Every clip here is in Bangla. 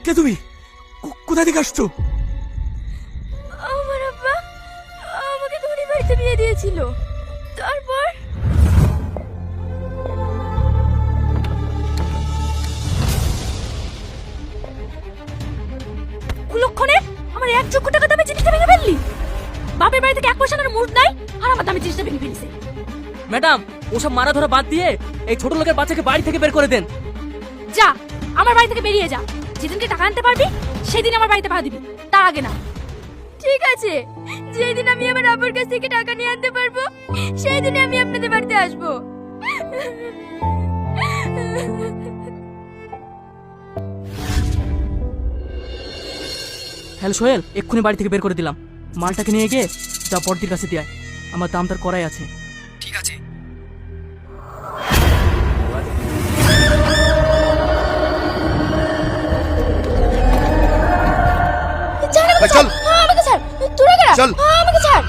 কে তুমি? কোথা থেকে আসছো? আমার আব্বা আমাকে ধনী বাড়িতে বিয়ে দিয়েছিল। তারপর কুলক্ষণে আমার 1 লক্ষ টাকা দামে জিনিসটা ভেঙে ফেললি। বাপের বাড়ি থেকে 1 পয়সার মুড নাই আর আমার দামে জিনিসটা ভেঙে ফেলিছে। ম্যাডাম, ওসব মারা ধরা বাদ দিয়ে এই ছোট লোকের বাচ্চাকে বাড়ি থেকে বের করে দেন। যা, আমার বাড়ি থেকে বেরিয়ে যা। যেদিনকে টাকা আনতে পারবি সেদিন আমার বাড়িতে পা দিবি, তার আগে না। ঠিক আছে, যেদিন আমি আমার আব্বুর কাছ থেকে টাকা নিয়ে আনতে পারবো সেই দিনে আমি আপনাদের বাড়িতে আসবো। হ্যালো সোহেল, এক্ষুনি বাড়ি থেকে বের করে দিলাম। মালটাকে নিয়ে গিয়ে যা বড়দির কাছে দিয়ে আয়। আমার দাম তার করাই আছে। ঠিক আছে। চল, আমাকে ছাড়। তুই গেরা, চল। আমাকে ছাড়।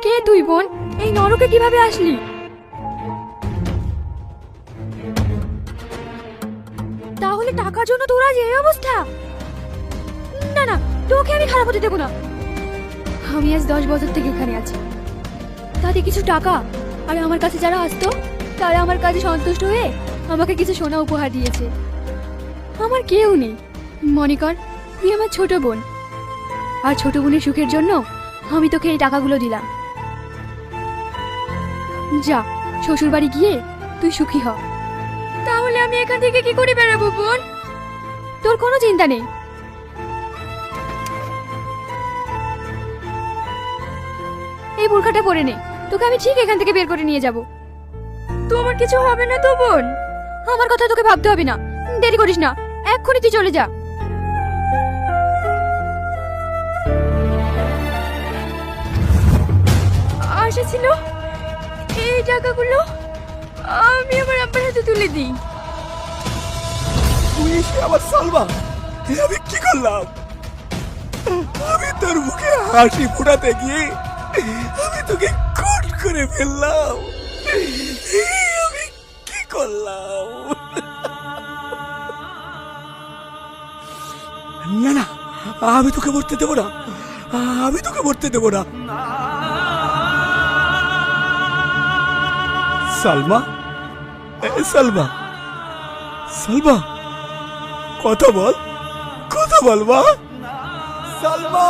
কে তুই বোন? এই নরকে কিভাবে আসলি? তাহলে টাকার জন্য তোর আজ এই অবস্থা? না না, তোকে আমি খারাপ হতে দেবো না। আমি আজ 10 বছর থেকে এখানে আছি, তাতে কিছু টাকা আর আমার কাছে যারা আসতো তারা আমার কাছে সন্তুষ্ট হয়ে আমাকে কিছু সোনা উপহার দিয়েছে। আমার কেউ নেই, মনে কর তুই আমার ছোট বোন, আর ছোট বোনের সুখের জন্য আমি তোকে এই টাকাগুলো দিলাম। যা, শ্বশুর বাড়ি গিয়ে তুই সুখী হ। তাহলে আমি এখান থেকে কি করে বেরাবো বোন? তোর কোনো চিন্তা নেই। এই বোরখাটা পরে নে, তোকে আমি ঠিক এখান থেকে বের করে নিয়ে যাব। তোমার কিছু হবে না তো বোন? আমার কথা তোকে ভাবতে হবে না, দেরি করিস না, এক্ষুনি তুই চলে যা। আশা ছিল এই টাকাগুলো আমি আমার আব্বার হাতে তুলে দিই। তুই এসে আমার সালমা, আমি কি করলাম? আমি তোর মুখে হাসি ফোটাতে গিয়ে আমি তোকে খুন করে ফেললাম। আমি কি করলাম? না না, আমি তোকে মরতে দেবো না, আমি তোকে মরতে দেবো না। সালমা, সালমা, সালমা, কথা বল, কথা বল মা। সালমা।